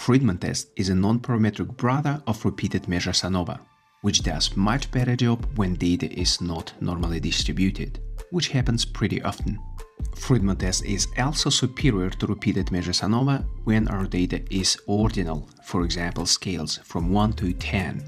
Friedman Test is a non-parametric brother of repeated measures ANOVA, which does much better job when data is not normally distributed, which happens pretty often. Friedman Test is also superior to repeated measures ANOVA when our data is ordinal, for example scales from 1 to 10.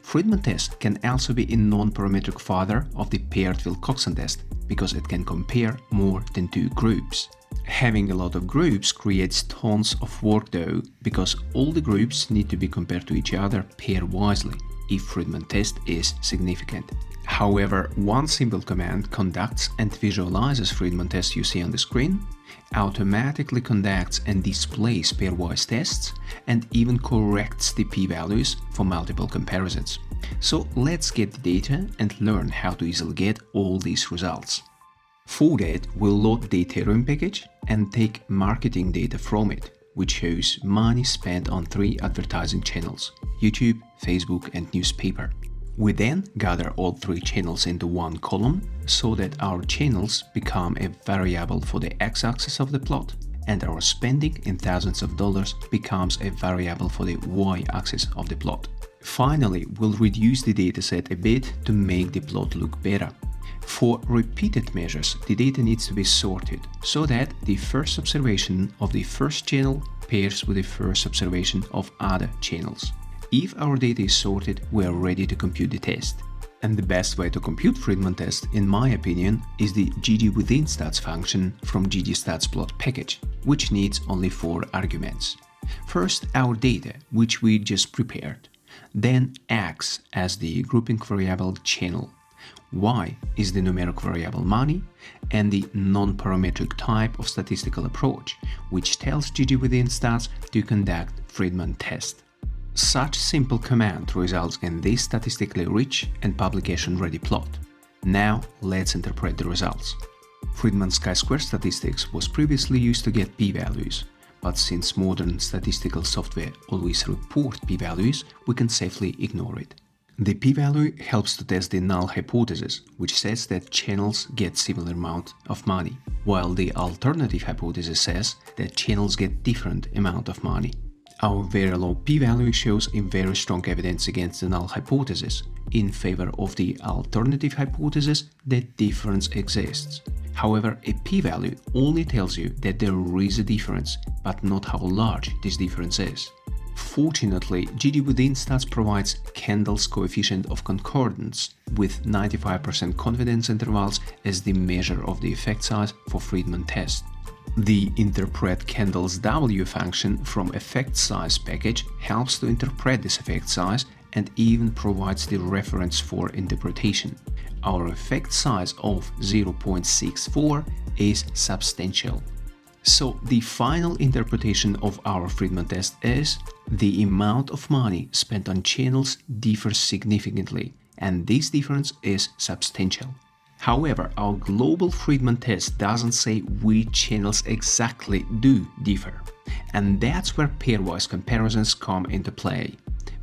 Friedman Test can also be a non-parametric father of the paired Wilcoxon test because it can compare more than 2 groups. Having a lot of groups creates tons of work though, because all the groups need to be compared to each other pairwisely if Friedman test is significant. However, one simple command conducts and visualizes Friedman test you see on the screen, automatically conducts and displays pairwise tests, and even corrects the p-values for multiple comparisons. So let's get the data and learn how to easily get all these results. For that, we'll load the Ethereum package and take marketing data from it, which shows money spent on 3 advertising channels: YouTube, Facebook and newspaper. We then gather all 3 channels into one column so that our channels become a variable for the x-axis of the plot, and our spending in thousands of dollars becomes a variable for the y-axis of the plot. Finally, we'll reduce the dataset a bit to make the plot look better. For repeated measures, the data needs to be sorted so that the first observation of the first channel pairs with the first observation of other channels. If our data is sorted, we are ready to compute the test. And the best way to compute Friedman test, in my opinion, is the ggWithinStats function from ggstatsplot package, which needs only 4 arguments. First, our data, which we just prepared. Then x as the grouping variable channel. Y is the numeric variable money, and the non-parametric type of statistical approach, which tells ggWithinStats to conduct Friedman test. Such simple command results in this statistically rich and publication-ready plot. Now let's interpret the results. Friedman's chi-square statistics was previously used to get p-values, but since modern statistical software always report p-values, we can safely ignore it. The p-value helps to test the null hypothesis, which says that channels get similar amount of money, while the alternative hypothesis says that channels get different amount of money. Our very low p-value shows a very strong evidence against the null hypothesis, in favor of the alternative hypothesis that difference exists. However, a p-value only tells you that there is a difference, but not how large this difference is. Fortunately, ggWithinStats provides Kendall's coefficient of concordance with 95% confidence intervals as the measure of the effect size for Friedman test. The interpret Kendall's W function from effect size package helps to interpret this effect size and even provides the reference for interpretation. Our effect size of 0.64 is substantial. So the final interpretation of our Friedman test is: the amount of money spent on channels differs significantly, and this difference is substantial. However, our global Friedman test doesn't say which channels exactly do differ, and that's where pairwise comparisons come into play.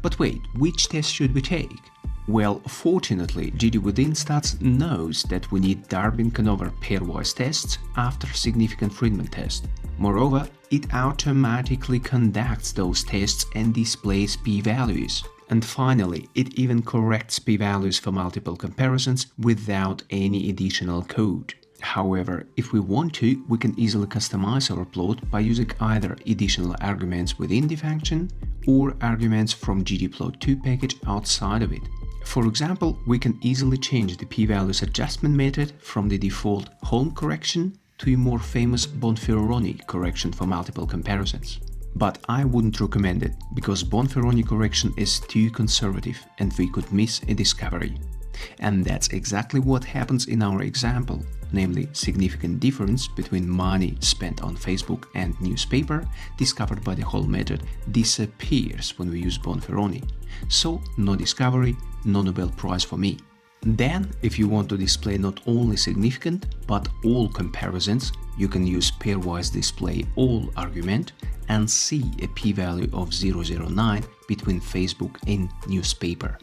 But wait, which test should we take? Well, fortunately, ggWithinStats knows that we need Darwin-Conover pairwise tests after significant Friedman test. Moreover, it automatically conducts those tests and displays p-values. And finally, it even corrects p-values for multiple comparisons without any additional code. However, if we want to, we can easily customize our plot by using either additional arguments within the function or arguments from ggplot2 package outside of it. For example, we can easily change the p-values adjustment method from the default Holm correction to a more famous Bonferroni correction for multiple comparisons. But I wouldn't recommend it, because Bonferroni correction is too conservative and we could miss a discovery. And that's exactly what happens in our example, namely significant difference between money spent on Facebook and newspaper discovered by the Holm method disappears when we use Bonferroni. So no discovery, no Nobel Prize for me. Then, if you want to display not only significant but all comparisons, you can use pairwise display all argument and see a p-value of 0.009 between Facebook and newspaper,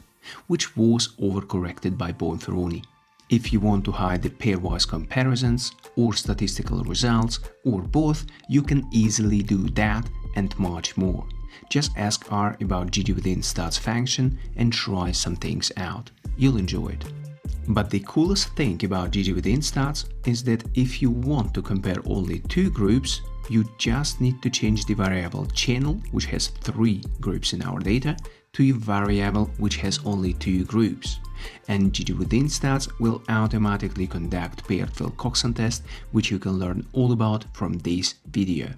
which was overcorrected by Bonferroni. If you want to hide the pairwise comparisons or statistical results or both, you can easily do that and much more. Just ask R about GDWithinStats function and try some things out. You'll enjoy it. But the coolest thing about GDWithinStats is that if you want to compare only two groups, you just need to change the variable channel, which has 3 groups in our data, to a variable which has only 2 groups. And GDWithinStats will automatically conduct paired Wilcoxon test, which you can learn all about from this video.